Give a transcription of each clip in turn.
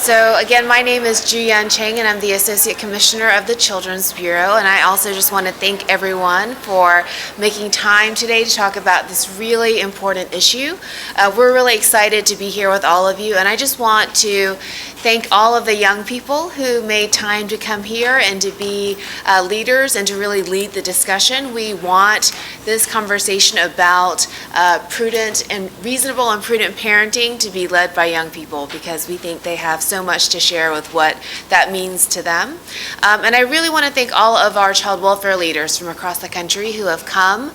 So again, my name is Ju-Yan Chang, and I'm the Associate Commissioner of the Children's Bureau, and I also just want to thank everyone for making time today to talk about this really important issue. We're really excited to be here with all of you, and I just want to thank all of the young people who made time to come here and to be leaders and to really lead the discussion. We want this conversation about prudent and reasonable and prudent parenting to be led by young people, because we think they have so much to share with what that means to them. And I really want to thank all of our child welfare leaders from across the country who have come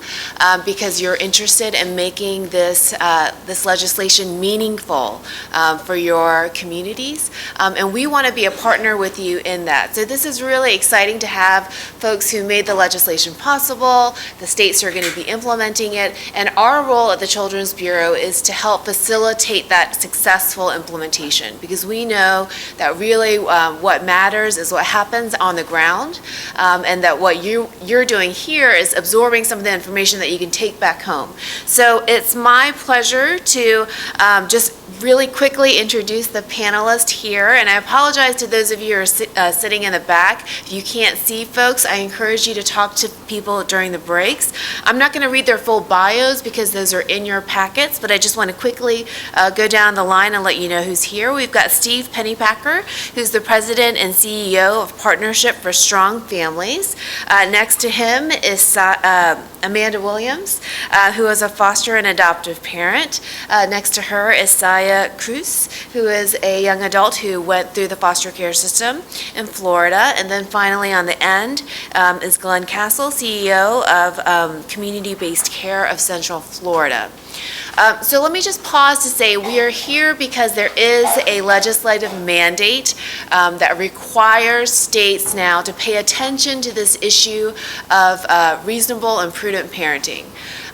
because you're interested in making this legislation meaningful for your communities. And we want to be a partner with you in that. So this is really exciting to have folks who made the legislation possible, the states who are going to be implementing it, and our role at the Children's Bureau is to help facilitate that successful implementation, because we know that really what matters is what happens on the ground, and that what you're doing here is absorbing some of the information that you can take back home. So it's my pleasure to just really quickly introduce the panelists here, and I apologize to those of you who are sitting in the back. If you can't see folks, I encourage you to talk to people during the breaks. I'm not going to read their full bios because those are in your packets, but I just want to quickly go down the line and let you know who's here. We've got Steve Pennypacker, who's the President and CEO of Partnership for Strong Families. Next to him is Amanda Williams, who is a foster and adoptive parent. Next to her is Saya Cruz, who is a young adult who went through the foster care system in Florida. And then finally on the end is Glenn Castle, CEO of Community-Based Care of Central Florida. So let me just pause to say we are here because there is a legislative mandate that requires states now to pay attention to this issue of reasonable and prudent parenting.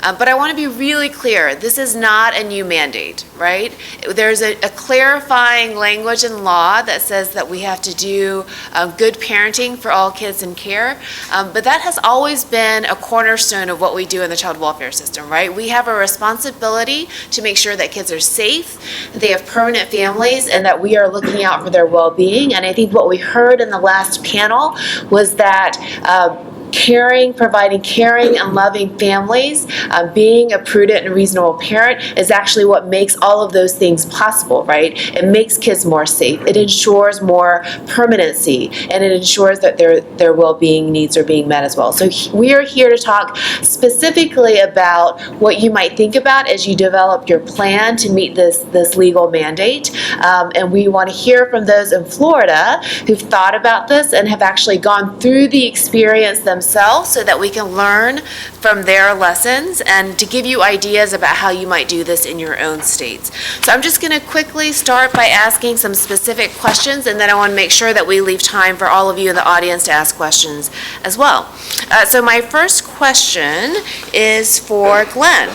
But I want to be really clear, this is not a new mandate, right? There's a clarifying language in law that says that we have to do good parenting for all kids in care, but that has always been a cornerstone of what we do in the child welfare system, right? We have a responsibility to make sure that kids are safe, they have permanent families, and that we are looking out for their well-being. And I think what we heard in the last panel was that providing caring and loving families, being a prudent and reasonable parent is actually what makes all of those things possible, right? It makes kids more safe. It ensures more permanency, and it ensures that their well-being needs are being met as well. So we are here to talk specifically about what you might think about as you develop your plan to meet this legal mandate. And we want to hear from those in Florida who've thought about this and have actually gone through the experience themselves, so that we can learn from their lessons and to give you ideas about how you might do this in your own states. So I'm just going to quickly start by asking some specific questions, and then I want to make sure that we leave time for all of you in the audience to ask questions as well. So my first question is for Glenn.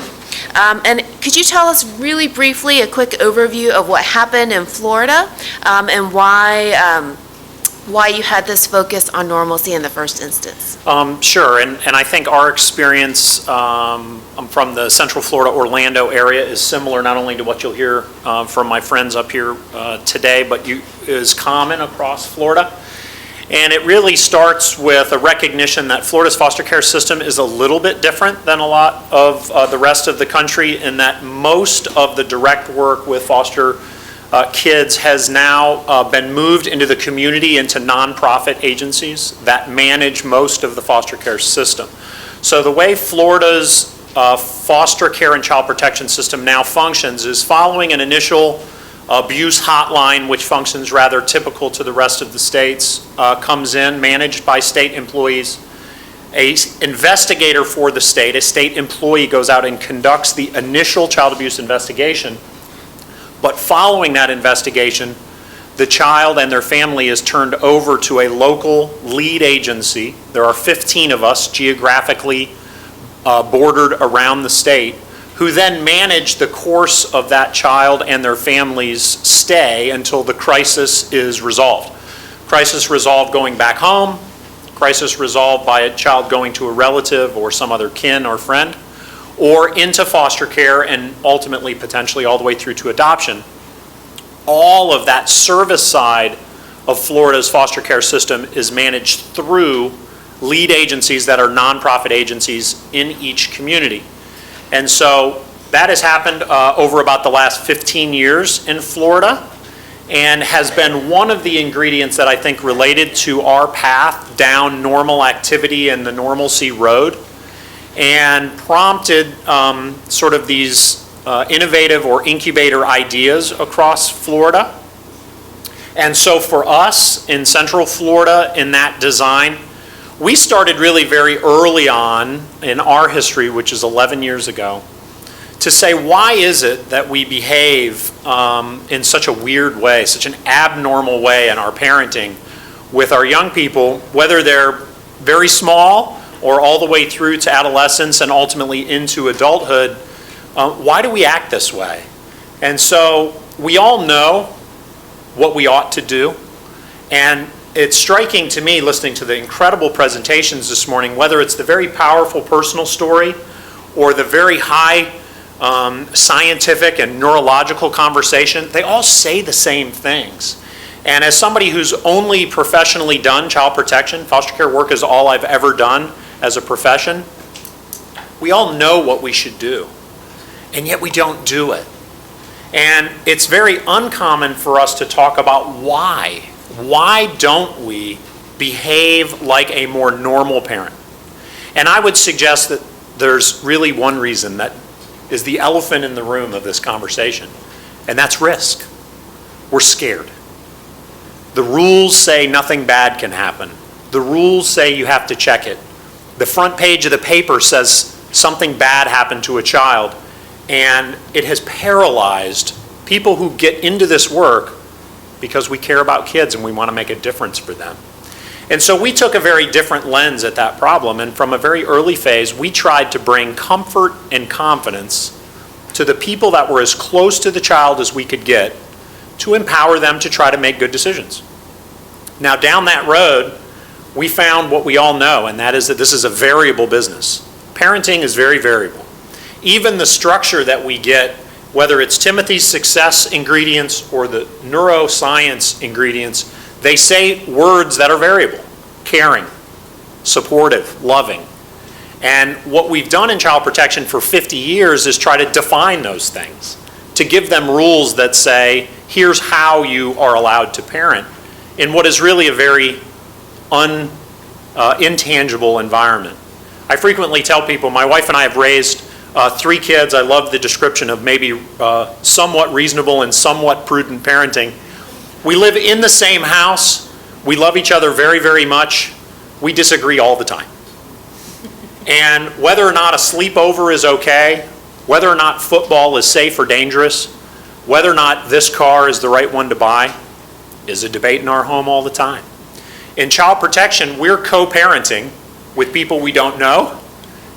And could you tell us really briefly a quick overview of what happened in Florida and why you had this focus on normalcy in the first instance? Sure, and I think our experience from the Central Florida, Orlando area is similar not only to what you'll hear from my friends up here today, but is common across Florida. And it really starts with a recognition that Florida's foster care system is a little bit different than a lot of the rest of the country, in that most of the direct work with foster kids has now been moved into the community, into nonprofit agencies that manage most of the foster care system. So the way Florida's foster care and child protection system now functions is following an initial abuse hotline, which functions rather typical to the rest of the states, comes in, managed by state employees. An investigator for the state, a state employee, goes out and conducts the initial child abuse investigation. But following that investigation, the child and their family is turned over to a local lead agency. There are 15 of us geographically bordered around the state, who then manage the course of that child and their family's stay until the crisis is resolved. Crisis resolved going back home, crisis resolved by a child going to a relative or some other kin or friend, or into foster care, and ultimately potentially all the way through to adoption. all of that service side of Florida's foster care system is managed through lead agencies that are nonprofit agencies in each community. And so that has happened over about the last 15 years in Florida, and has been one of the ingredients that I think related to our path down normal activity and the normalcy road, and prompted sort of these innovative or incubator ideas across Florida. And so for us in Central Florida in that design, we started really very early on in our history, which is 11 years ago, to say, why is it that we behave in such a weird way, such an abnormal way in our parenting with our young people, whether they're very small or all the way through to adolescence and ultimately into adulthood. Why do we act this way? And so we all know what we ought to do, and it's striking to me, listening to the incredible presentations this morning, whether it's the very powerful personal story or the very high scientific and neurological conversation, they all say the same things. And as somebody who's only professionally done child protection, foster care work is all I've ever done as a profession, we all know what we should do, and yet we don't do it. And it's very uncommon for us to talk about why. Why don't we behave like a more normal parent? And I would suggest that there's really one reason that is the elephant in the room of this conversation, and that's risk. We're scared. The rules say nothing bad can happen. The rules say you have to check it. The front page of the paper says something bad happened to a child, and it has paralyzed people who get into this work because we care about kids and we want to make a difference for them. And so we took a very different lens at that problem, and from a very early phase, we tried to bring comfort and confidence to the people that were as close to the child as we could get to empower them to try to make good decisions. Now, down that road, we found what we all know, and that is that this is a variable business. Parenting is very variable. Even the structure that we get, whether it's Timothy's success ingredients or the neuroscience ingredients, they say words that are variable: caring, supportive, loving. And what we've done in child protection for 50 years is try to define those things, to give them rules that say, here's how you are allowed to parent in what is really a very intangible environment. I frequently tell people, my wife and I have raised 3 kids. I love the description of maybe somewhat reasonable and somewhat prudent parenting. We live in the same house. We love each other very, very much. We disagree all the time. And whether or not a sleepover is okay, whether or not football is safe or dangerous, whether or not this car is the right one to buy, is a debate in our home all the time. In child protection, we're co-parenting with people we don't know,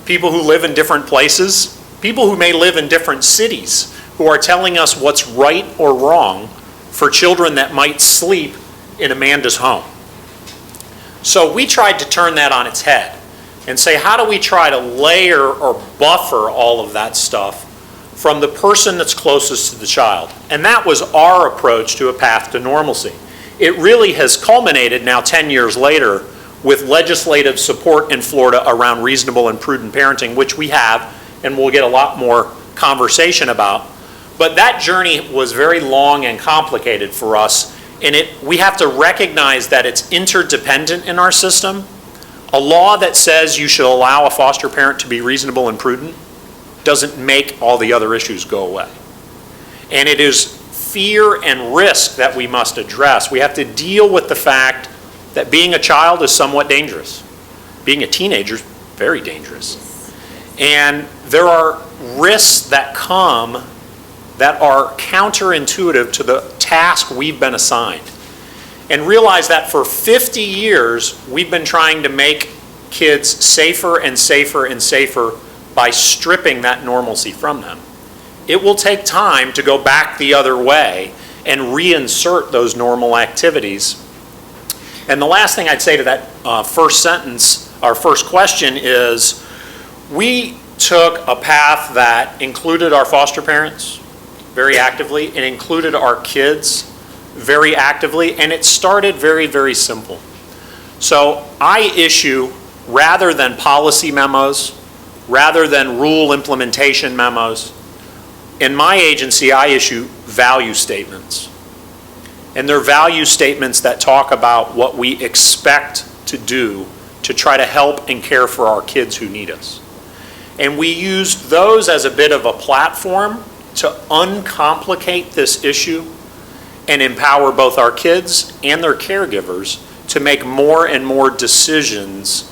people who live in different places, people who may live in different cities, who are telling us what's right or wrong for children that might sleep in Amanda's home. So we tried to turn that on its head and say, how do we try to layer or buffer all of that stuff from the person that's closest to the child? And that was our approach to a path to normalcy. It really has culminated now 10 years later with legislative support in Florida around reasonable and prudent parenting, which we have, and we'll get a lot more conversation about. But that journey was very long and complicated for us, and we have to recognize that it's interdependent in our system. A law that says you should allow a foster parent to be reasonable and prudent doesn't make all the other issues go away. And it is fear and risk that we must address. We have to deal with the fact that being a child is somewhat dangerous. Being a teenager is very dangerous. And there are risks that come that are counterintuitive to the task we've been assigned. And realize that for 50 years, we've been trying to make kids safer and safer and safer by stripping that normalcy from them. It will take time to go back the other way and reinsert those normal activities. And the last thing I'd say to that first sentence, our first question is, we took a path that included our foster parents, very actively. It included our kids very actively, and it started very, very simple. So I issue, rather than policy memos, rather than rule implementation memos, in my agency I issue value statements. And they're value statements that talk about what we expect to do to try to help and care for our kids who need us. And we used those as a bit of a platform to uncomplicate this issue and empower both our kids and their caregivers to make more and more decisions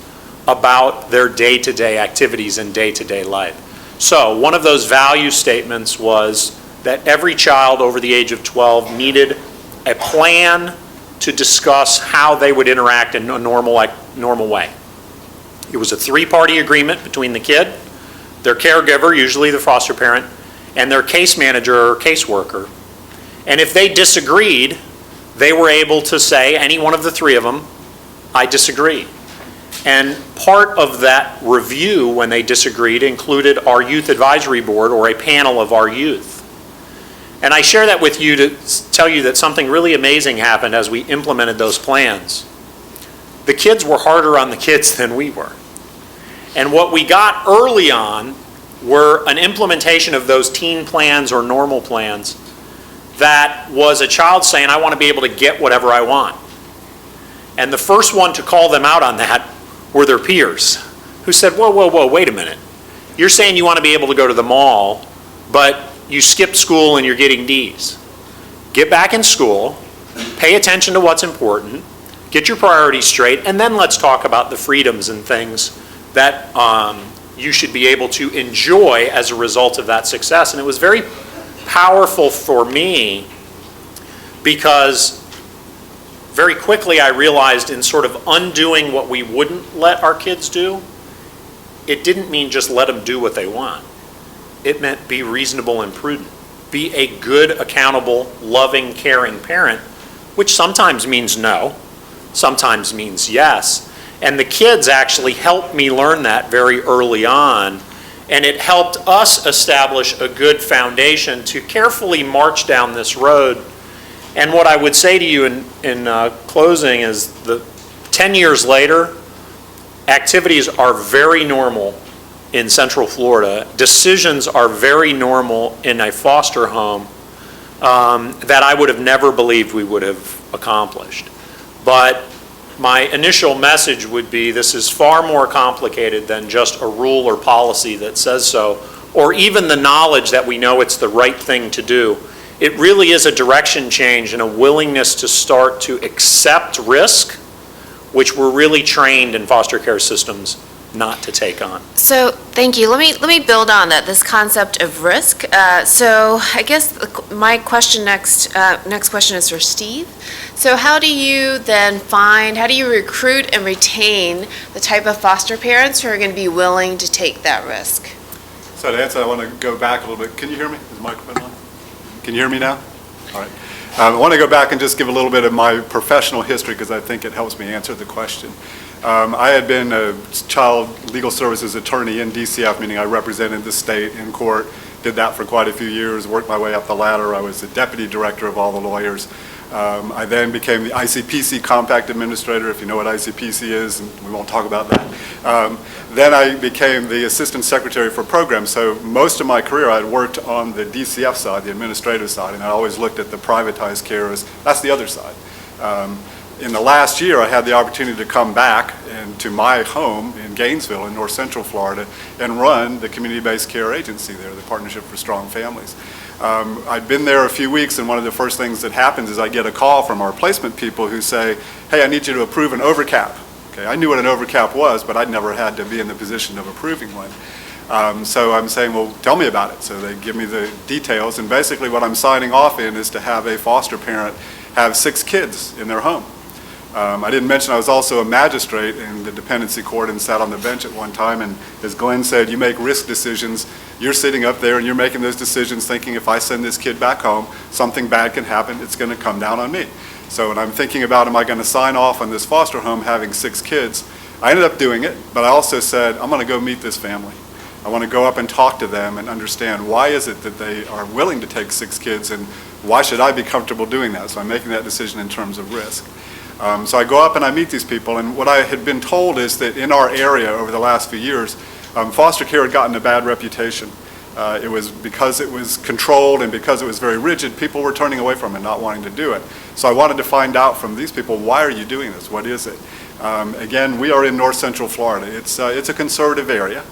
about their day-to-day activities and day-to-day life. So one of those value statements was that every child over the age of 12 needed a plan to discuss how they would interact in a normal way. It was a three-party agreement between the kid, their caregiver, usually the foster parent, and their case manager or caseworker. And if they disagreed, they were able to say, any one of the three of them, I disagree. And part of that review when they disagreed included our youth advisory board or a panel of our youth. And I share that with you to tell you that something really amazing happened as we implemented those plans. The kids were harder on the kids than we were. And what we got early on were an implementation of those teen plans or normal plans that was a child saying, I want to be able to get whatever I want. And the first one to call them out on that were their peers, who said, whoa, whoa, whoa, wait a minute. You're saying you want to be able to go to the mall, but you skipped school and you're getting D's. Get back in school, pay attention to what's important, get your priorities straight, and then let's talk about the freedoms and things that you should be able to enjoy as a result of that success. And it was very powerful for me because very quickly I realized in sort of undoing what we wouldn't let our kids do, it didn't mean just let them do what they want. It meant be reasonable and prudent. Be a good, accountable, loving, caring parent, which sometimes means no, sometimes means yes. And the kids actually helped me learn that very early on, and it helped us establish a good foundation to carefully march down this road. And what I would say to you in closing is that 10 years later, activities are very normal in Central Florida. Decisions are very normal in a foster home that I would have never believed we would have accomplished. But my initial message would be this is far more complicated than just a rule or policy that says so, or even the knowledge that we know it's the right thing to do. It really is a direction change and a willingness to start to accept risk, which we're really trained in foster care systems not to take on. So thank you. Let me build on that, this concept of risk. So I guess my question next question is for Steve. So how do you recruit and retain the type of foster parents who are going to be willing to take that risk? So to answer, I want to go back a little bit. Can you hear me? Is the microphone on? Can you hear me now? All right. I want to go back and just give a little bit of my professional history because I think it helps me answer the question. I had been a child legal services attorney in DCF, meaning I represented the state in court, did that for quite a few years, worked my way up the ladder. I was the deputy director of all the lawyers. I then became the ICPC compact administrator, if you know what ICPC is, and we won't talk about that. Then I became the assistant secretary for programs. So most of my career I had worked on the DCF side, the administrative side, and I always looked at the privatized care as that's the other side. In the last year, I had the opportunity to come back to my home in Gainesville in North Central Florida and run the community-based care agency there, the Partnership for Strong Families. I'd been there a few weeks, and one of the first things that happens is I get a call from our placement people who say, hey, I need you to approve an overcap. Okay, I knew what an overcap was, but I'd never had to be in the position of approving one. So I'm saying, well, tell me about it. So they give me the details, and basically what I'm signing off in is to have a foster parent have 6 kids in their home. I didn't mention I was also a magistrate in the dependency court and sat on the bench at one time, and as Glenn said, you make risk decisions. You're sitting up there and you're making those decisions thinking if I send this kid back home, something bad can happen, it's going to come down on me. So when I'm thinking about am I going to sign off on this foster home having 6 kids, I ended up doing it, but I also said I'm going to go meet this family. I want to go up and talk to them and understand why is it that they are willing to take 6 kids, and why should I be comfortable doing that? So I'm making that decision in terms of risk. So I go up and I meet these people, and what I had been told is that in our area over the last few years, foster care had gotten a bad reputation. It was because it was controlled and because it was very rigid, people were turning away from it, not wanting to do it. So I wanted to find out from these people, why are you doing this? What is it? Again, we are in north central Florida. It's a conservative area.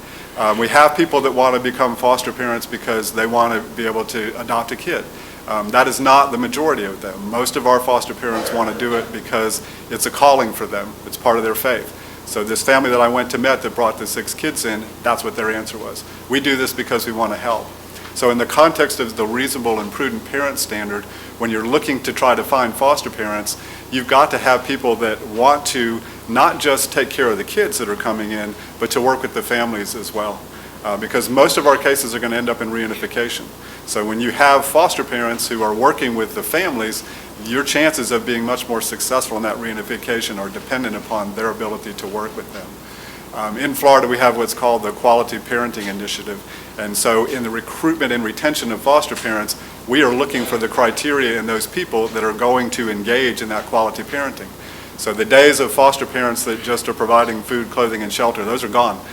We have people that want to become foster parents because they want to be able to adopt a kid. That is not the majority of them. Most of our foster parents want to do it because it's a calling for them. It's part of their faith. So this family that I went to meet that brought the 6 kids in, that's what their answer was. We do this because we want to help. So in the context of the reasonable and prudent parent standard, when you're looking to try to find foster parents, you've got to have people that want to not just take care of the kids that are coming in, but to work with the families as well. Because most of our cases are going to end up in reunification. So when you have foster parents who are working with the families, your chances of being much more successful in that reunification are dependent upon their ability to work with them. In Florida, we have what's called the Quality Parenting Initiative. And so in the recruitment and retention of foster parents, we are looking for the criteria in those people that are going to engage in that quality parenting. So the days of foster parents that just are providing food, clothing, and shelter, those are gone.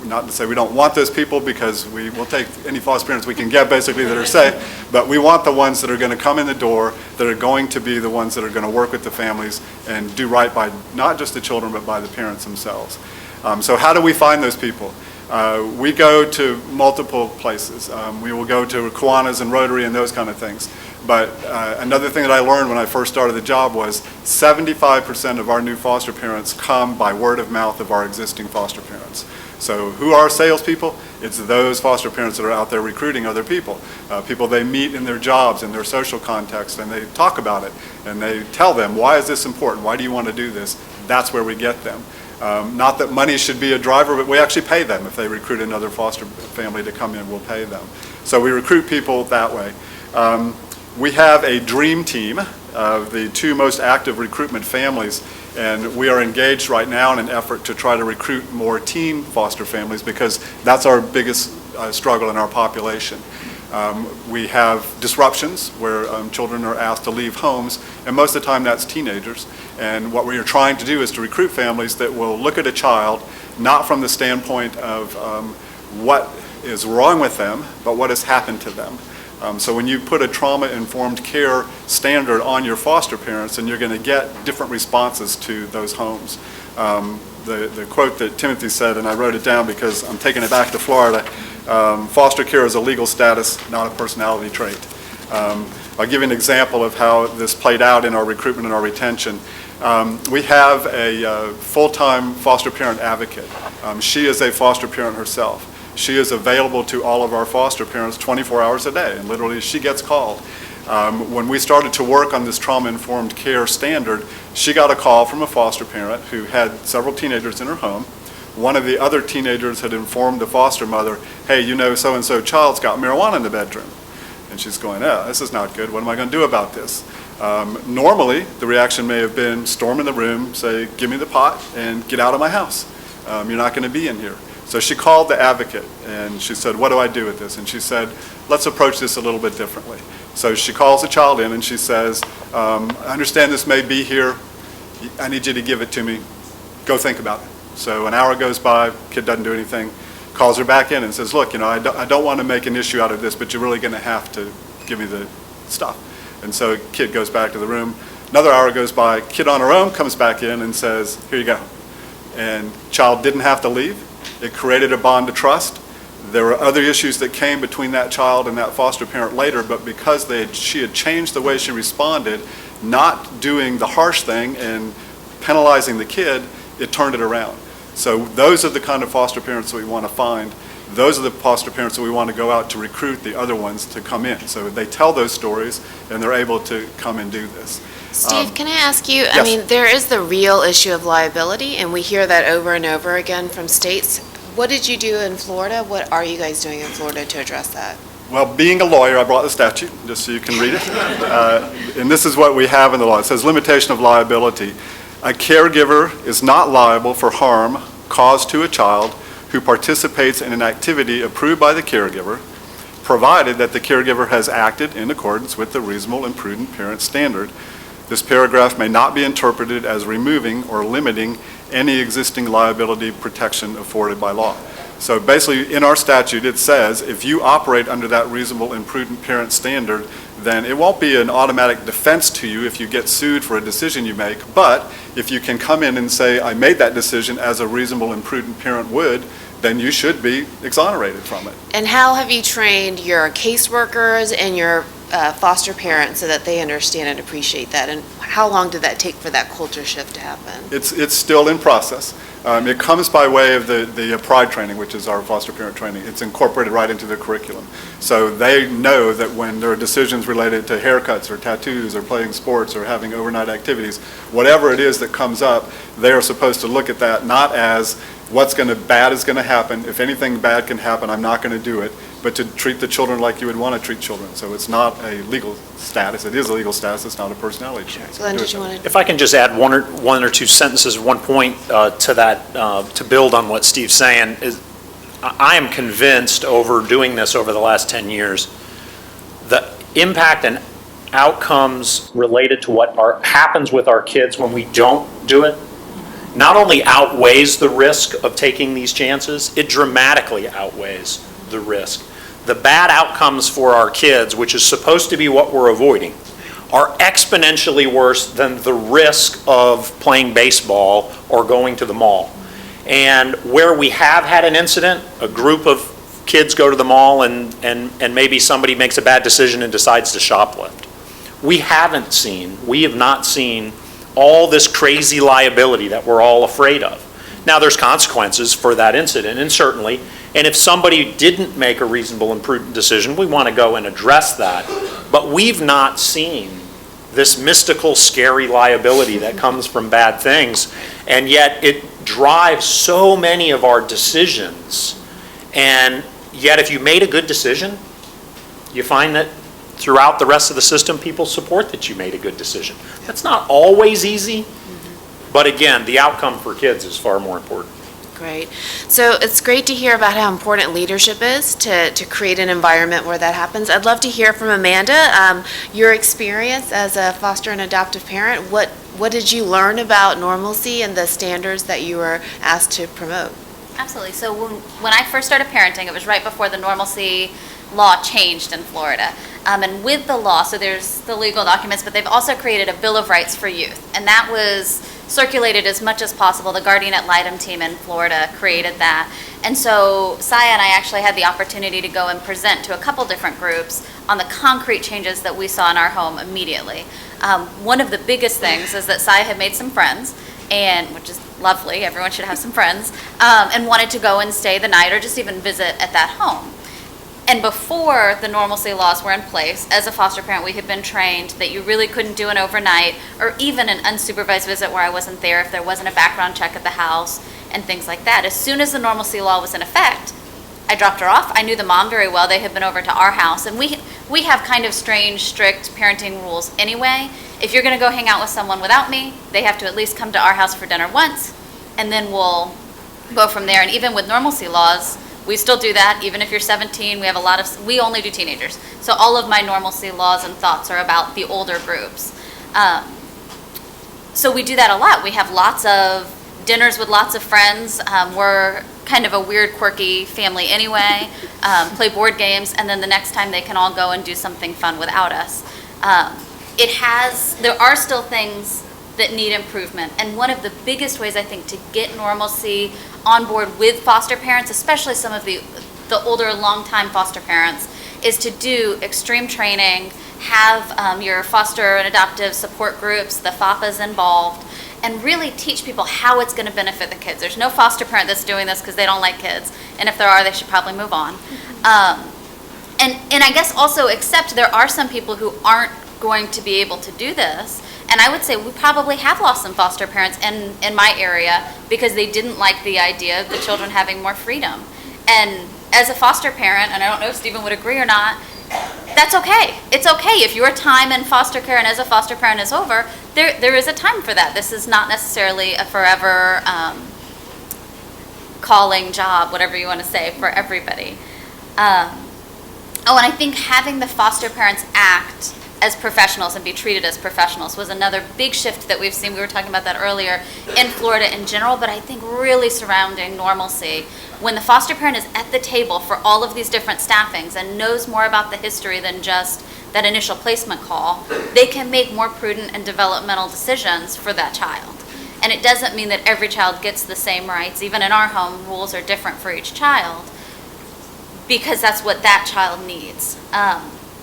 Not to say we don't want those people, because we will take any foster parents we can get basically that are safe, but we want the ones that are going to come in the door, that are going to be the ones that are going to work with the families and do right by not just the children but by the parents themselves. So how do we find those people? We go to multiple places. We will go to Kiwanis and Rotary and those kind of things. But another thing that I learned when I first started the job was 75% of our new foster parents come by word of mouth of our existing foster parents. So who are salespeople? It's those foster parents that are out there recruiting other people. People they meet in their jobs, in their social context, and they talk about it. And they tell them, why is this important? Why do you want to do this? That's where we get them. Not that money should be a driver, but we actually pay them. If they recruit another foster family to come in, we'll pay them. So we recruit people that way. We have a dream team of the 2 most active recruitment families, and we are engaged right now in an effort to try to recruit more teen foster families, because that's our biggest struggle in our population. We have disruptions where children are asked to leave homes, and most of the time that's teenagers. And what we are trying to do is to recruit families that will look at a child not from the standpoint of what is wrong with them, but what has happened to them. So when you put a trauma-informed care standard on your foster parents, then you're going to get different responses to those homes. The quote that Timothy said, and I wrote it down because I'm taking it back to Florida, foster care is a legal status, not a personality trait. I'll give you an example of how this played out in our recruitment and our retention. We have a full-time foster parent advocate. She is a foster parent herself. She is available to all of our foster parents 24 hours a day, and literally she gets called. When we started to work on this trauma-informed care standard, she got a call from a foster parent who had several teenagers in her home. One of the other teenagers had informed the foster mother, hey, you know, so-and-so child's got marijuana in the bedroom. And she's going, oh, this is not good. What am I going to do about this? Normally, the reaction may have been storm in the room, say, give me the pot and get out of my house. You're not going to be in here. So she called the advocate and she said, what do I do with this? And she said, let's approach this a little bit differently. So she calls the child in and she says, I understand this may be here. I need you to give it to me. Go think about it. So an hour goes by, kid doesn't do anything, calls her back in and says, look, you know, I don't want to make an issue out of this, but you're really going to have to give me the stuff. And so kid goes back to the room. Another hour goes by, kid on her own comes back in and says, here you go. And child didn't have to leave. It created a bond of trust. There were other issues that came between that child and that foster parent later, but because she had changed the way she responded, not doing the harsh thing and penalizing the kid, it turned it around. So those are the kind of foster parents that we want to find. Those are the foster parents that we want to go out to recruit the other ones to come in. So they tell those stories and they're able to come and do this. Steve, can I ask you, yes. I mean, there is the real issue of liability, and we hear that over and over again from states. What did you do in Florida? What are you guys doing in Florida to address that? Well, being a lawyer, I brought the statute just so you can read it. And this is what we have in the law. It says limitation of liability. A caregiver is not liable for harm caused to a child who participates in an activity approved by the caregiver, provided that the caregiver has acted in accordance with the reasonable and prudent parent standard. This paragraph may not be interpreted as removing or limiting any existing liability protection afforded by law. So basically, in our statute, it says if you operate under that reasonable and prudent parent standard, then it won't be an automatic defense to you if you get sued for a decision you make. But if you can come in and say, I made that decision as a reasonable and prudent parent would, then you should be exonerated from it. And how have you trained your caseworkers and your foster parents so that they understand and appreciate that? And how long did that take for that culture shift to happen? It's still in process. It comes by way of the PRIDE training, which is our foster parent training. It's incorporated right into the curriculum. So they know that when there are decisions related to haircuts or tattoos or playing sports or having overnight activities, whatever it is that comes up, they are supposed to look at that not as bad is going to happen. If anything bad can happen, I'm not going to do it, but to treat the children like you would want to treat children. So it's not a legal status. It is a legal status. It's not a personality trait. Glenn, did you want to? If I can just add one or two sentences, one point to that, to build on what Steve's saying, is I am convinced over doing this over the last 10 years, the impact and outcomes related to what happens with our kids when we don't do it not only outweighs the risk of taking these chances, it dramatically outweighs the risk. The bad outcomes for our kids, which is supposed to be what we're avoiding, are exponentially worse than the risk of playing baseball or going to the mall. And where we have had an incident, a group of kids go to the mall and maybe somebody makes a bad decision and decides to shoplift. We have not seen all this crazy liability that we're all afraid of. Now, there's consequences for that incident, and certainly, and if somebody didn't make a reasonable and prudent decision, we want to go and address that. But we've not seen this mystical, scary liability that comes from bad things, and yet it drives so many of our decisions. And yet, if you made a good decision, you find that throughout the rest of the system, people support that you made a good decision. That's not always easy, but again, the outcome for kids is far more important. Great. So it's great to hear about how important leadership is to create an environment where that happens. I'd love to hear from Amanda, your experience as a foster and adoptive parent. What did you learn about normalcy and the standards that you were asked to promote? Absolutely. So when I first started parenting, it was right before the normalcy law changed in Florida. And with the law, so there's the legal documents, but they've also created a Bill of Rights for youth. And that was circulated as much as possible. The Guardian Ad Litem team in Florida created that. And so Saya and I actually had the opportunity to go and present to a couple different groups on the concrete changes that we saw in our home immediately. One of the biggest things is that Saya had made some friends, and which is lovely, everyone should have some friends, and wanted to go and stay the night or just even visit at that home. And before the normalcy laws were in place, as a foster parent, we had been trained that you really couldn't do an overnight or even an unsupervised visit where I wasn't there if there wasn't a background check at the house and things like that. As soon as the normalcy law was in effect, I dropped her off. I knew the mom very well. They had been over to our house. And we have kind of strange, strict parenting rules anyway. If you're going to go hang out with someone without me, they have to at least come to our house for dinner once, and then we'll go from there. And even with normalcy laws, we still do that. Even if you're 17, we only do teenagers. So all of my normalcy laws and thoughts are about the older groups. So we do that a lot. We have lots of dinners with lots of friends. We're kind of a weird, quirky family anyway. Play board games, and then the next time they can all go and do something fun without us. There are still things that need improvement. And one of the biggest ways, I think, to get normalcy on board with foster parents, especially some of the older, long-time foster parents, is to do extreme training, have your foster and adoptive support groups, the FAPAs involved, and really teach people how it's going to benefit the kids. There's no foster parent that's doing this because they don't like kids, and if there are, they should probably move on. And I guess also accept there are some people who aren't going to be able to do this. And I would say we probably have lost some foster parents in my area because they didn't like the idea of the children having more freedom. And as a foster parent, and I don't know if Stephen would agree or not, that's okay. It's okay if your time in foster care and as a foster parent is over, there is a time for that. This is not necessarily a forever calling, job, whatever you want to say, for everybody. And I think having the foster parents act as professionals and be treated as professionals was another big shift that we've seen. We were talking about that earlier in Florida in general, but I think really surrounding Normalcy. When the foster parent is at the table for all of these different staffings and knows more about the history than just that initial placement call, they can make more prudent and developmental decisions for that child. And it doesn't mean that every child gets the same rights. Even in our home, rules are different for each child because that's what that child needs.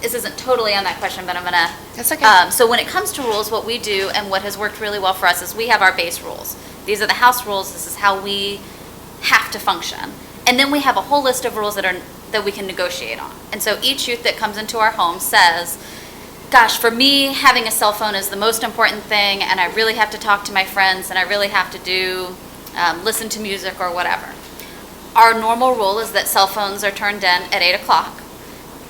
This isn't totally on that question, but I'm gonna. That's okay. So when it comes to rules, what we do and what has worked really well for us is we have our base rules. These are the house rules. This is how we have to function. And then we have a whole list of rules that we can negotiate on. And so each youth that comes into our home says, gosh, for me, having a cell phone is the most important thing, and I really have to talk to my friends, and I really have to listen to music or whatever. Our normal rule is that cell phones are turned in at 8 o'clock,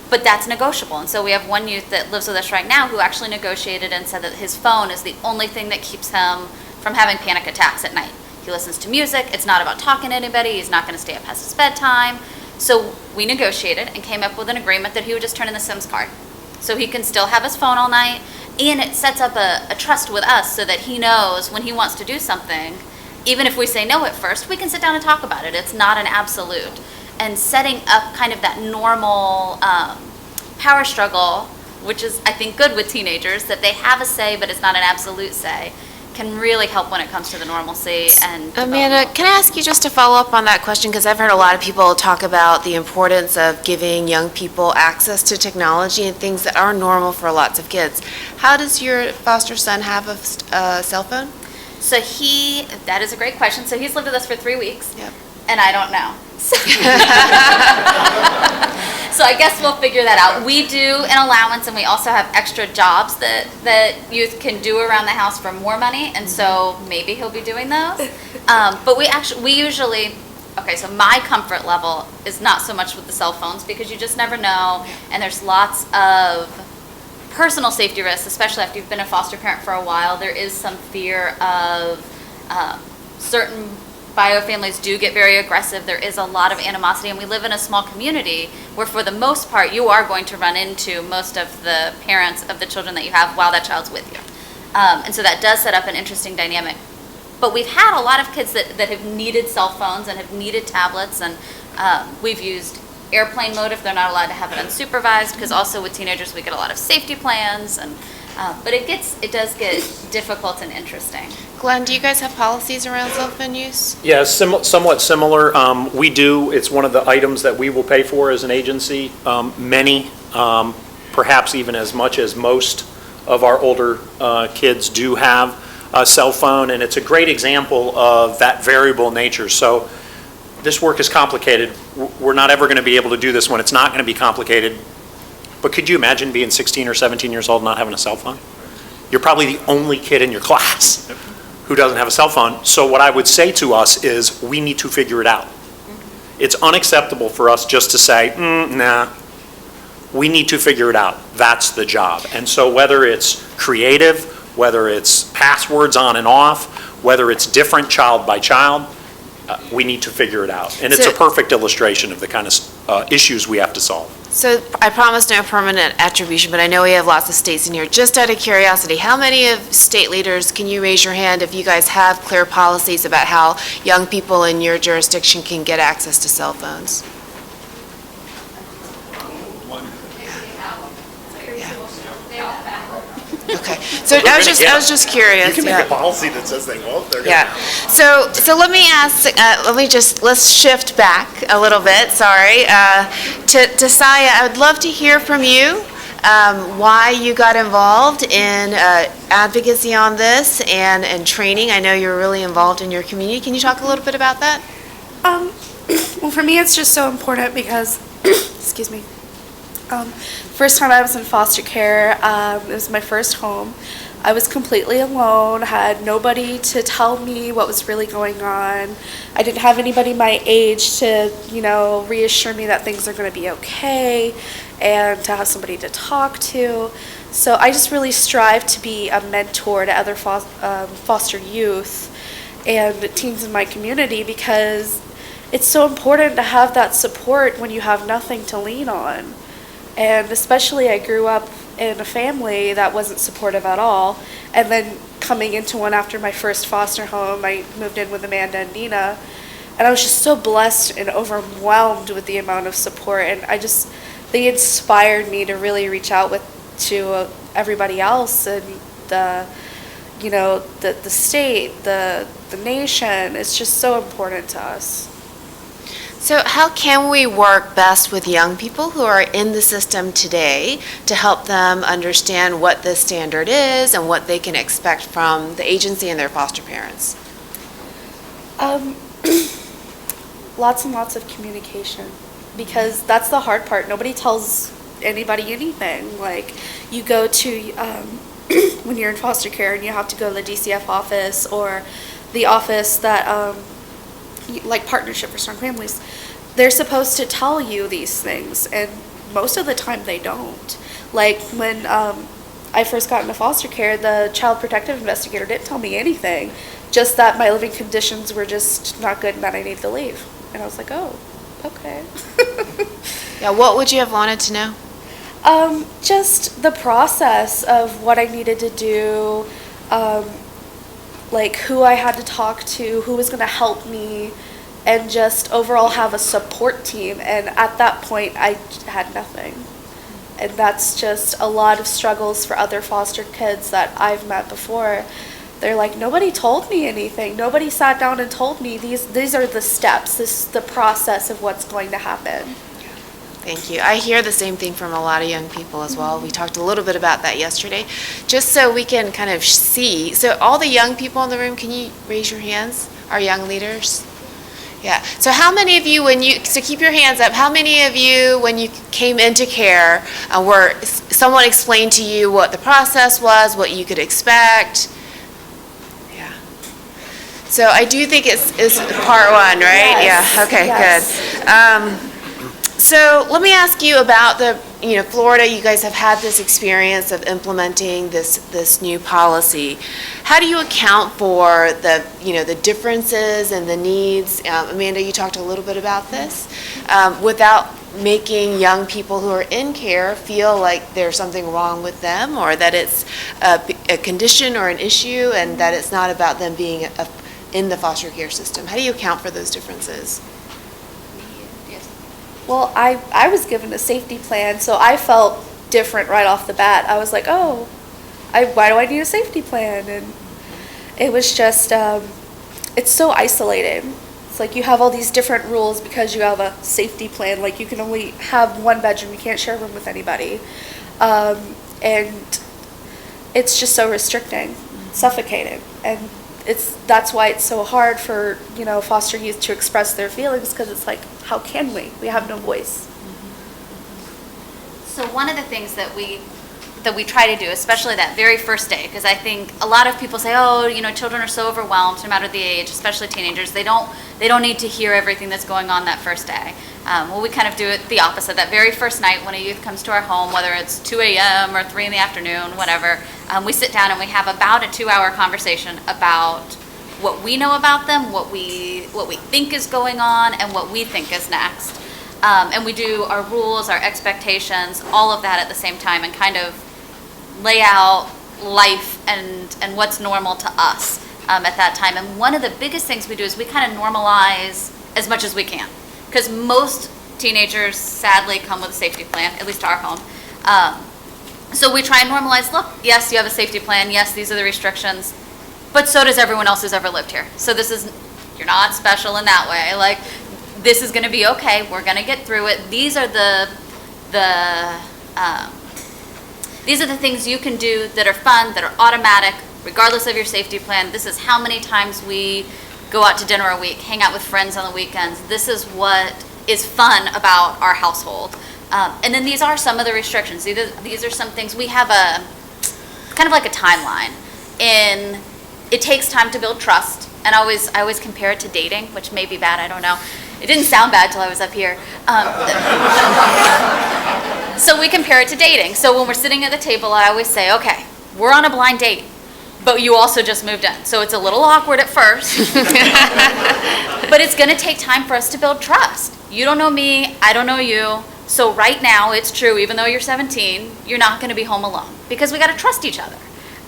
but that's negotiable. And so we have one youth that lives with us right now who actually negotiated and said that his phone is the only thing that keeps him from having panic attacks at night. He listens to music. It's not about talking to anybody. He's not going to stay up past his bedtime. So we negotiated and came up with an agreement that he would just turn in the SIMS card. So he can still have his phone all night, and it sets up a trust with us so that he knows when he wants to do something, even if we say no at first, we can sit down and talk about it. It's not an absolute. And setting up kind of that normal power struggle, which is, I think, good with teenagers, that they have a say, but it's not an absolute say, can really help when it comes to the normalcy. And Amanda, can I ask you just to follow up on that question? Because I've heard a lot of people talk about the importance of giving young people access to technology and things that are normal for lots of kids. How does your foster son have a cell phone? So that is a great question. So he's lived with us for 3 weeks. Yep. And I don't know. So I guess we'll figure that out. We do an allowance, and we also have extra jobs that youth can do around the house for more money, and so maybe he'll be doing those. But we usually, so my comfort level is not so much with the cell phones because you just never know, and there's lots of personal safety risks, especially after you've been a foster parent for a while. There is some fear of certain bio families do get very aggressive. There is a lot of animosity, and we live in a small community where for the most part you are going to run into most of the parents of the children that you have while that child's with you. And so that does set up an interesting dynamic. But we've had a lot of kids that have needed cell phones and have needed tablets, and we've used airplane mode if they're not allowed to have it unsupervised, because also with teenagers we get a lot of safety plans, and but it does get difficult and interesting. Glenn, do you guys have policies around cell phone use? Yeah, somewhat similar. We do. It's one of the items that we will pay for as an agency. Many, perhaps even as much as most of our older kids do have a cell phone, and it's a great example of that variable nature. So this work is complicated. We're not ever going to be able to do this when it's not going to be complicated. But could you imagine being 16 or 17 years old and not having a cell phone? You're probably the only kid in your class who doesn't have a cell phone. So what I would say to us is we need to figure it out. It's unacceptable for us just to say, nah. We need to figure it out. That's the job. And so whether it's creative, whether it's passwords on and off, whether it's different child by child, we need to figure it out. And it's a perfect illustration of the kind of issues we have to solve. So I promise no permanent attribution, but I know we have lots of states in here. Just out of curiosity, how many of state leaders, can you raise your hand if you guys have clear policies about how young people in your jurisdiction can get access to cell phones? Okay, so I was just curious. You can make a policy that says they won't. They're Yeah. So let me ask. Let's shift back a little bit. Sorry, to Saya. I would love to hear from you why you got involved in advocacy on this and training. I know you're really involved in your community. Can you talk a little bit about that? Well, for me, it's just so important because, excuse me. First time I was in foster care, it was my first home. I was completely alone, had nobody to tell me what was really going on. I didn't have anybody my age to, reassure me that things are going to be okay and to have somebody to talk to. So I just really strive to be a mentor to other foster youth and teens in my community because it's so important to have that support when you have nothing to lean on. And especially I grew up in a family that wasn't supportive at all. And then coming into one after my first foster home, I moved in with Amanda and Nina. And I was just so blessed and overwhelmed with the amount of support. And they inspired me to really reach out to everybody else and the state, the nation. It's just so important to us. So how can we work best with young people who are in the system today to help them understand what the standard is and what they can expect from the agency and their foster parents? Lots and lots of communication, because that's the hard part. Nobody tells anybody anything. Like, you go to, when you're in foster care and you have to go to the DCF office or the office that, like Partnership for Strong Families, they're supposed to tell you these things, and most of the time they don't. Like, when I first got into foster care, the child protective investigator didn't tell me anything, just that my living conditions were just not good and that I needed to leave. And I was like, oh, okay. Yeah, what would you have wanted to know? Just the process of what I needed to do, like who I had to talk to, who was going to help me, and just overall have a support team. And at that point, I had nothing. And that's just a lot of struggles for other foster kids that I've met before. They're like, nobody told me anything. Nobody sat down and told me these are the steps, this is the process of what's going to happen. Thank you. I hear the same thing from a lot of young people as well. We talked a little bit about that yesterday, just so we can kind of see. So all the young people in the room, can you raise your hands? Our young leaders? Yeah. So how many of you, so keep your hands up, how many of you, when you came into care, someone explained to you what the process was, what you could expect? Yeah. So I do think it's part one, right? Yes. Yeah. Okay, Yes. Good. So let me ask you about Florida. You guys have had this experience of implementing this new policy. How do you account for the differences and the needs? Amanda, you talked a little bit about this, without making young people who are in care feel like there's something wrong with them, or that it's a condition or an issue, and that it's not about them being in the foster care system. How do you account for those differences? Well, I was given a safety plan, so I felt different right off the bat. I was like, oh, why do I need a safety plan? And it was just, it's so isolated. It's like you have all these different rules because you have a safety plan. Like, you can only have one bedroom, you can't share a room with anybody. And it's just so restricting, suffocating. And that's why it's so hard for, foster youth to express their feelings, because it's like, how can we? We have no voice. So one of the things that we try to do, especially that very first day, because I think a lot of people say, oh, children are so overwhelmed, no matter the age, especially teenagers, they don't need to hear everything that's going on that first day. Well, we kind of do it the opposite. That very first night when a youth comes to our home, whether it's 2 a.m. or 3 in the afternoon, whatever, we sit down and we have about a 2-hour conversation about what we know about them, what we think is going on, and what we think is next. And we do our rules, our expectations, all of that at the same time, and kind of lay out life and what's normal to us at that time. And one of the biggest things we do is we kind of normalize as much as we can, because most teenagers sadly come with a safety plan, at least to our home. So we try and normalize, look, yes, you have a safety plan, yes, these are the restrictions, but so does everyone else who's ever lived here. So you're not special in that way. Like, this is going to be okay. We're going to get through it. These are the things you can do that are fun, that are automatic, regardless of your safety plan. This is how many times we go out to dinner a week, hang out with friends on the weekends. This is what is fun about our household. And then these are some of the restrictions. These are some things. We have kind of like a timeline. It takes time to build trust. And I always compare it to dating, which may be bad, I don't know. It didn't sound bad till I was up here. So we compare it to dating. So when we're sitting at the table, I always say, okay, we're on a blind date. but you also just moved in. So it's a little awkward at first. But it's going to take time for us to build trust. You don't know me, I don't know you. So right now, it's true, even though you're 17, you're not going to be home alone because we got to trust each other.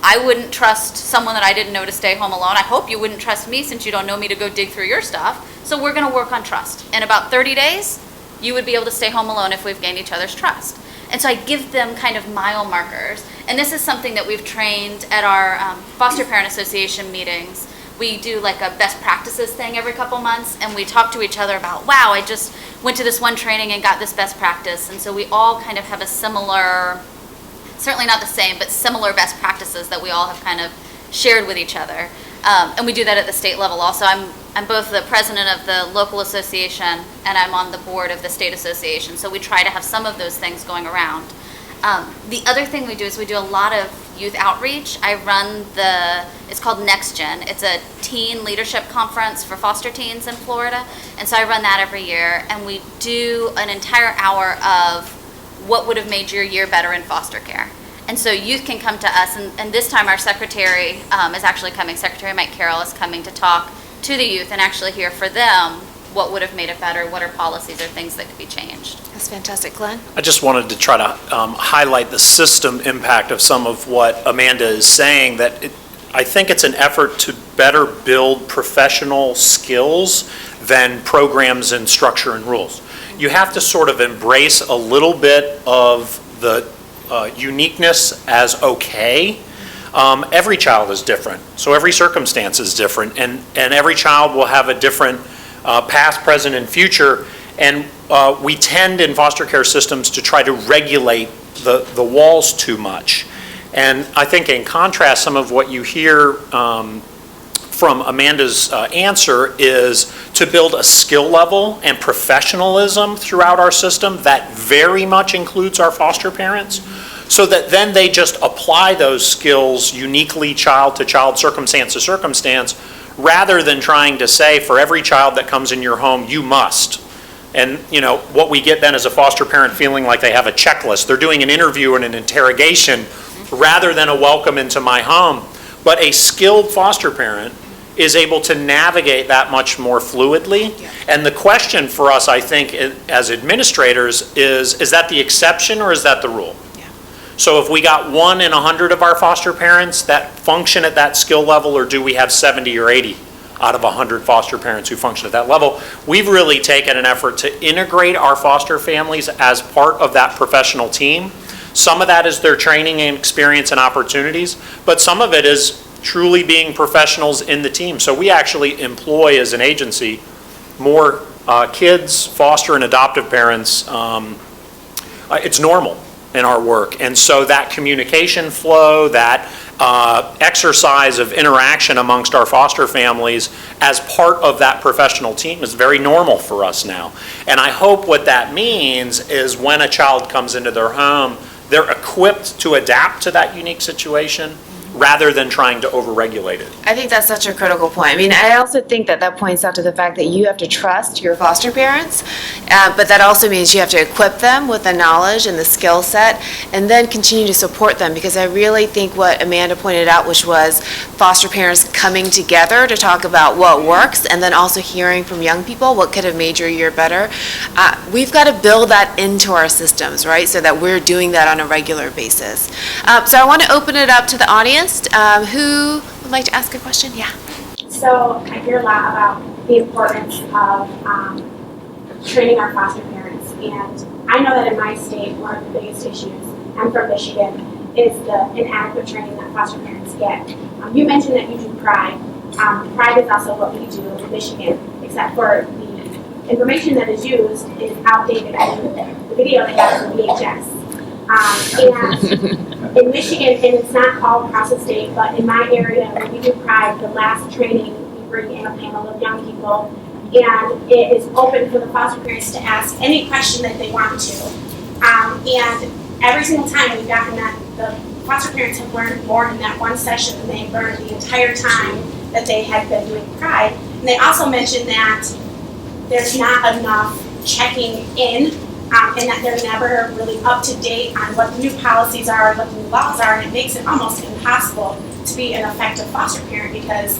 I wouldn't trust someone that I didn't know to stay home alone. I hope you wouldn't trust me since you don't know me to go dig through your stuff. So we're going to work on trust. In about 30 days, you would be able to stay home alone if we've gained each other's trust. And so I give them kind of mile markers. And this is something that we've trained at our Foster Parent Association meetings. We do like a best practices thing every couple months, and we talk to each other about, wow, I just went to this one training and got this best practice. And so we all kind of have a similar, certainly not the same, but similar best practices that we all have kind of shared with each other. And we do that at the state level also. I'm both the president of the local association and I'm on the board of the state association. So we try to have some of those things going around. The other thing we do is we do a lot of youth outreach. I run it's called Next Gen. It's a teen leadership conference for foster teens in Florida. And so I run that every year. And we do an entire hour of what would have made your year better in foster care. And so youth can come to us, and this time our secretary is actually coming. Secretary Mike Carroll is coming to talk to the youth and actually hear for them what would have made it better, what are policies or things that could be changed. That's fantastic. Glenn? I just wanted to try to highlight the system impact of some of what Amanda is saying, that I think it's an effort to better build professional skills than programs and structure and rules. You have to sort of embrace a little bit of the uniqueness as okay. Every child is different, so every circumstance is different, and every child will have a different past, present, and future, and we tend in foster care systems to try to regulate the walls too much. And I think in contrast, some of what you hear from Amanda's answer is to build a skill level and professionalism throughout our system that very much includes our foster parents, so that then they just apply those skills uniquely child to child, circumstance to circumstance, rather than trying to say for every child that comes in your home, you must. And you know, what we get then is a foster parent feeling like they have a checklist. They're doing an interview and an interrogation rather than a welcome into my home. But a skilled foster parent is able to navigate that much more fluidly. Yeah. And the question for us, I think, as administrators is that the exception or is that the rule? Yeah. So if we got 1 in 100 of our foster parents that function at that skill level, or do we have 70 or 80 out of 100 foster parents who function at that level? We've really taken an effort to integrate our foster families as part of that professional team. Some of that is their training and experience and opportunities, but some of it is truly being professionals in the team. So we actually employ as an agency more kids, foster and adoptive parents. It's normal in our work. And so that communication flow, that exercise of interaction amongst our foster families as part of that professional team is very normal for us now. And I hope what that means is when a child comes into their home, they're equipped to adapt to that unique situation rather than trying to overregulate it. I think that's such a critical point. I mean, I also think that points out to the fact that you have to trust your foster parents, but that also means you have to equip them with the knowledge and the skill set, and then continue to support them, because I really think what Amanda pointed out, which was foster parents coming together to talk about what works, and then also hearing from young people what could have made your year better. We've got to build that into our systems, right, so that we're doing that on a regular basis. So I want to open it up to the audience. Who would like to ask a question? Yeah. So I hear a lot about the importance of training our foster parents, and I know that in my state, one of the biggest issues, I'm from Michigan, is the inadequate training that foster parents get. You mentioned that you do Pride. Pride is also what we do in Michigan, except for the information that is used is outdated. I mean, the video they have is VHS. And in Michigan, and it's not all across the state, but in my area, when we do Pride, the last training, we bring in a panel of young people, and it is open for the foster parents to ask any question that they want to. And every single time we've gotten that, the foster parents have learned more in that one session than they learned the entire time that they had been doing Pride. And they also mentioned that there's not enough checking in, and that they're never really up to date on what the new policies are, what the new laws are, and it makes it almost impossible to be an effective foster parent, because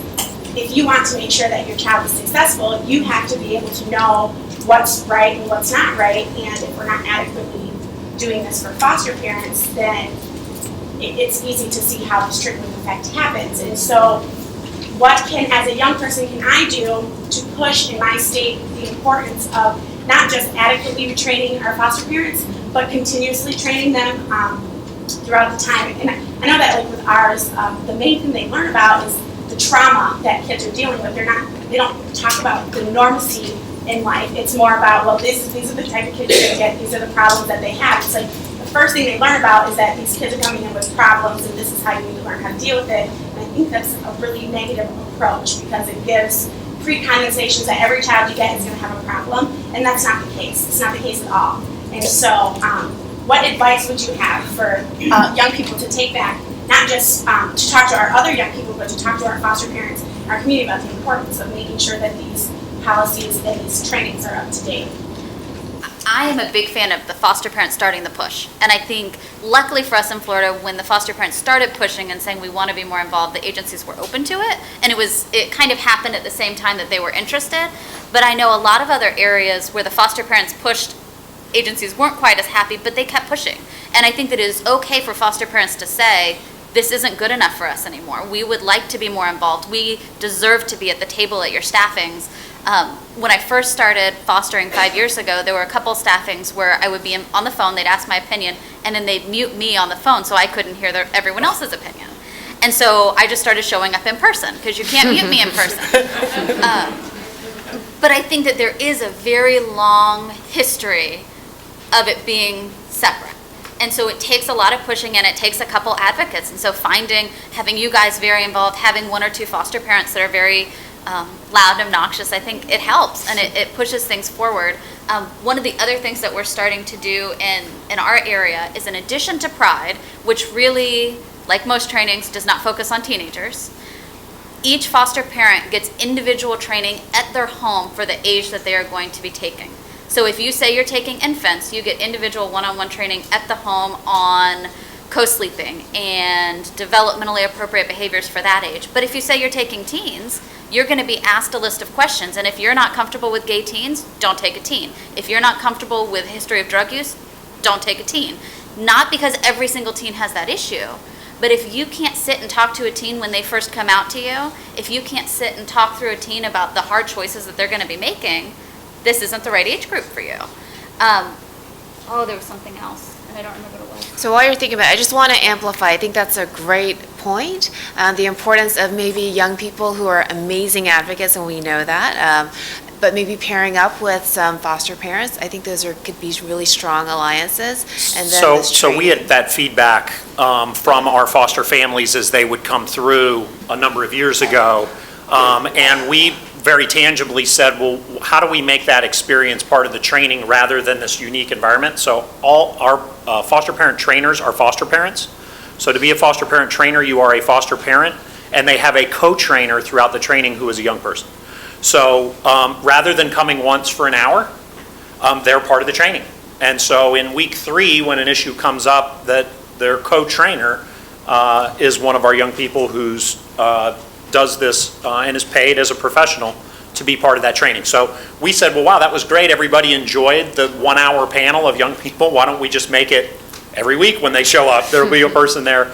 if you want to make sure that your child is successful, you have to be able to know what's right and what's not right. And if we're not adequately doing this for foster parents, then it's easy to see how this trickling effect happens. And so what can, as a young person, can I do to push in my state the importance of not just adequately training our foster parents, but continuously training them throughout the time. And I know that like with ours, the main thing they learn about is the trauma that kids are dealing with. They don't talk about the normalcy in life. It's more about, well, these are the type of kids they get, these are the problems that they have. It's like the first thing they learn about is that these kids are coming in with problems and this is how you need to learn how to deal with it. And I think that's a really negative approach, because it gives preconditions that every child you get is going to have a problem, and that's not the case. It's not the case at all. And so what advice would you have for young people to take back, not just to talk to our other young people, but to talk to our foster parents, our community, about the importance of making sure that these policies and these trainings are up to date? I am a big fan of the foster parents starting the push. And I think, luckily for us in Florida, when the foster parents started pushing and saying we want to be more involved, the agencies were open to it. And it kind of happened at the same time that they were interested. But I know a lot of other areas where the foster parents pushed, agencies weren't quite as happy, but they kept pushing. And I think that it is okay for foster parents to say, this isn't good enough for us anymore. We would like to be more involved. We deserve to be at the table at your staffings. When I first started fostering 5 years ago, there were a couple staffings where I would be on the phone, they'd ask my opinion, and then they'd mute me on the phone so I couldn't hear everyone else's opinion. And so I just started showing up in person, because you can't mute me in person. But I think that there is a very long history of it being separate. And so it takes a lot of pushing, and it takes a couple advocates. And so having you guys very involved, having one or two foster parents that are very loud and obnoxious, I think it helps, and it pushes things forward. One of the other things that we're starting to do in our area is, in addition to Pride, which really, like most trainings, does not focus on teenagers, each foster parent gets individual training at their home for the age that they are going to be taking. So if you say you're taking infants, you get individual one-on-one training at the home on co-sleeping and developmentally appropriate behaviors for that age. But if you say you're taking teens, you're going to be asked a list of questions. And if you're not comfortable with gay teens, don't take a teen. If you're not comfortable with history of drug use, don't take a teen. Not because every single teen has that issue, but if you can't sit and talk to a teen when they first come out to you, if you can't sit and talk through a teen about the hard choices that they're going to be making, this isn't the right age group for you. There was something else, and I don't remember what it was. So while you're thinking about it, I just want to amplify, I think that's a great point, the importance of maybe young people who are amazing advocates, and we know that, but maybe pairing up with some foster parents. I think those could be really strong alliances. And then So we had that feedback from our foster families as they would come through a number of years ago, and we very tangibly said, well, how do we make that experience part of the training rather than this unique environment? So all our foster parent trainers are foster parents. So to be a foster parent trainer, you are a foster parent, and they have a co-trainer throughout the training who is a young person. So rather than coming once for an hour, they're part of the training. And so in week 3, when an issue comes up, that their co-trainer is one of our young people who's does this and is paid as a professional to be part of that training. So we said, well, wow, that was great. Everybody enjoyed the 1-hour panel of young people. Why don't we just make it every week when they show up? There'll be a person there.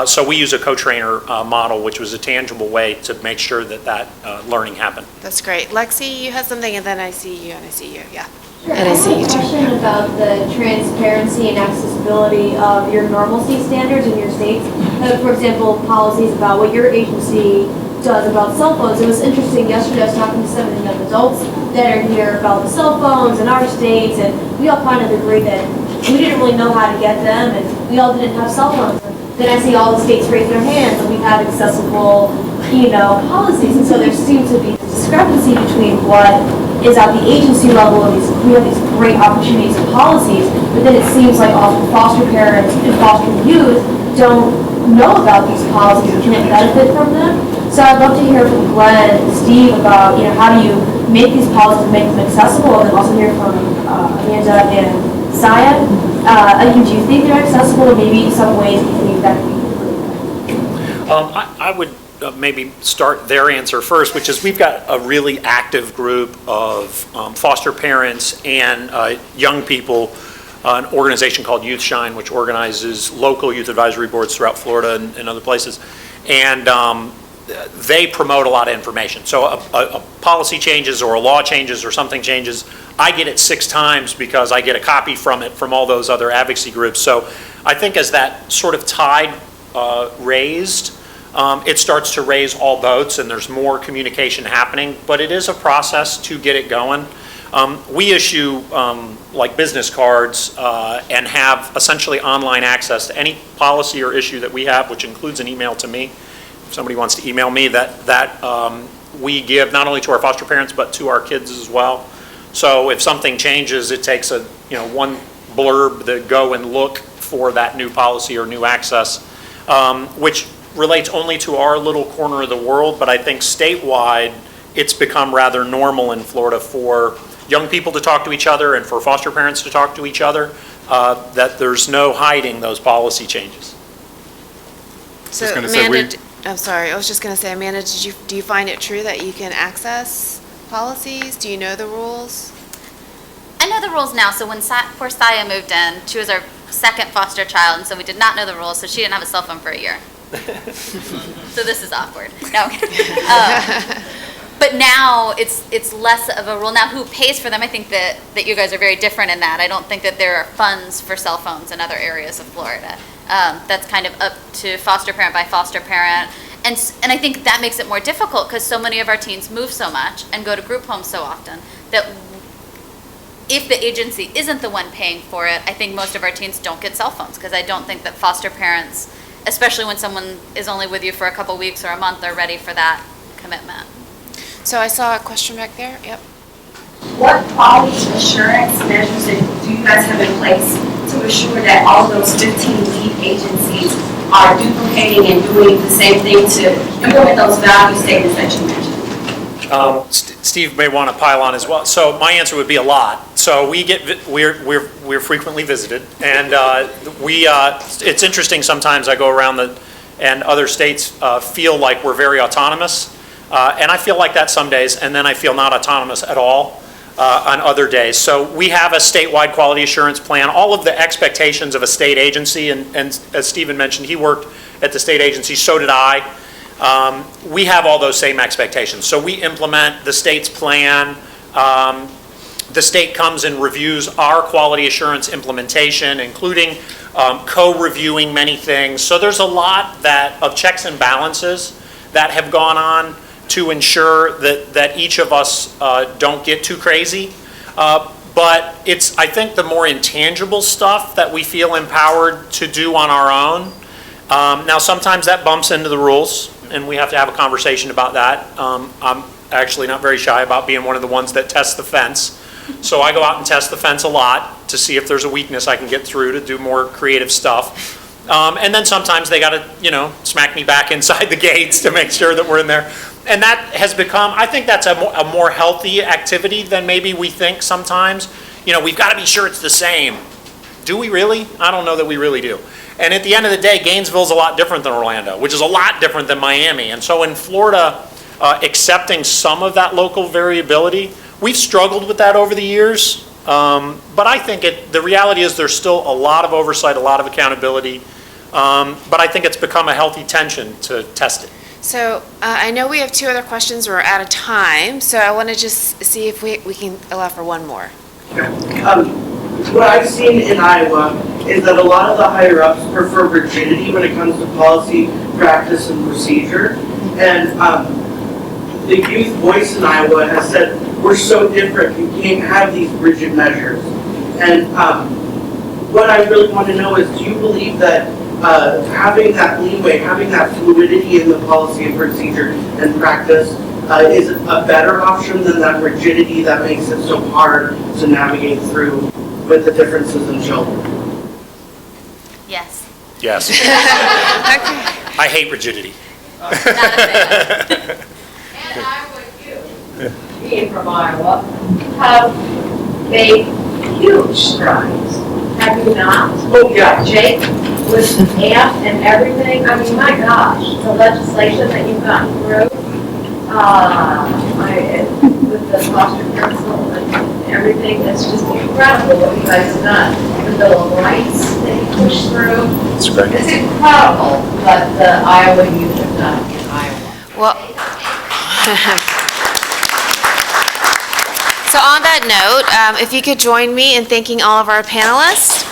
So we use a co-trainer model, which was a tangible way to make sure that learning happened. That's great. Lexi, you had something, and then I see you, and I see you, yeah. Sure. And I see you have a too. question about the transparency and accessibility of your normalcy standards in your states. For example, policies about what your agency does about cell phones. It was interesting, yesterday I was talking to some of the young adults that are here about the cell phones in our states, and we all kind of agreed that we didn't really know how to get them, and we all didn't have cell phones. Then I see all the states raise their hands, and we have accessible, policies, and so there seems to be a discrepancy between what is at the agency level, and we have these great opportunities and policies, but then it seems like often foster parents and foster youth don't know about these policies and can't benefit from them. So I'd love to hear from Glenn and Steve about, how do you make these policies and make them accessible, and then also hear from Amanda and Saya. Do you think they're accessible, and maybe some ways you think that could be improved? I would maybe start their answer first, which is we've got a really active group of foster parents and young people, an organization called Youth Shine, which organizes local youth advisory boards throughout Florida and other places. And they promote a lot of information. So a policy changes or a law changes or something changes, I get it 6 times because I get a copy from it from all those other advocacy groups. So I think as that sort of tide raised, it starts to raise all boats and there's more communication happening, but it is a process to get it going. We issue like business cards and have essentially online access to any policy or issue that we have, which includes an email to me. If somebody wants to email me, that we give not only to our foster parents but to our kids as well. So if something changes, it takes one blurb to go and look for that new policy or new access, which relates only to our little corner of the world, but I think statewide it's become rather normal in Florida for young people to talk to each other and for foster parents to talk to each other, that there's no hiding those policy changes. So Just gonna say Amanda, I'm sorry, I was just going to say, Amanda, do you find it true that you can access policies? Do you know the rules? I know the rules now. So when poor Saya moved in, she was our second foster child, and so we did not know the rules, so she didn't have a cell phone for a year. So this is awkward. No. But now it's less of a rule. Now who pays for them? I think that you guys are very different in that. I don't think that there are funds for cell phones in other areas of Florida. That's kind of up to foster parent by foster parent. And I think that makes it more difficult because so many of our teens move so much and go to group homes so often that if the agency isn't the one paying for it, I think most of our teens don't get cell phones because I don't think that foster parents, especially when someone is only with you for a couple weeks or a month, are ready for that commitment. So I saw a question back there. Yep. What quality assurance measures do you guys have in place to assure that all those 15 lead agencies are duplicating and doing the same thing to implement those value statements that you mentioned? Steve may want to pile on as well. So my answer would be a lot. So we're frequently visited, and it's interesting. Sometimes I go around and other states feel like we're very autonomous, and I feel like that some days, and then I feel not autonomous at all on other days. So we have a statewide quality assurance plan. All of the expectations of a state agency, and as Stephen mentioned, he worked at the state agency. So did I. We have all those same expectations. So we implement the state's plan. The state comes and reviews our quality assurance implementation, including co-reviewing many things. So there's a lot of checks and balances that have gone on to ensure that each of us don't get too crazy. But it's, I think, the more intangible stuff that we feel empowered to do on our own. Now, sometimes that bumps into the rules, and we have to have a conversation about that. I'm actually not very shy about being one of the ones that tests the fence. So I go out and test the fence a lot to see if there's a weakness I can get through to do more creative stuff. And then sometimes they got to, smack me back inside the gates to make sure that we're in there. And that has become, I think that's a more healthy activity than maybe we think sometimes. We've got to be sure it's the same. Do we really? I don't know that we really do. And at the end of the day, Gainesville's a lot different than Orlando, which is a lot different than Miami. And so in Florida, accepting some of that local variability, we've struggled with that over the years. But I think the reality is there's still a lot of oversight, a lot of accountability. But I think it's become a healthy tension to test it. So I know we have 2 other questions. We're out of time. So I want to just see if we can allow for one more. What I've seen in Iowa is that a lot of the higher-ups prefer rigidity when it comes to policy, practice, and procedure. And the youth voice in Iowa has said, we're so different, you can't have these rigid measures. And what I really want to know is, do you believe that having that leeway, having that fluidity in the policy and procedure and practice is a better option than that rigidity that makes it so hard to navigate through with the differences in children? Yes. Yes. I hate rigidity. Not a fan. And I would you, being from Iowa, have made huge strides, Have you not? Oh, yeah. Jake, with AMP and everything, I mean, my gosh, the legislation that you've gotten through, with the foster council and everything, it's just incredible what you guys have done. The Bill of Rights that you pushed through. That's great. It's incredible what the Iowa youth have done in Iowa. Well, so on that note, if you could join me in thanking all of our panelists.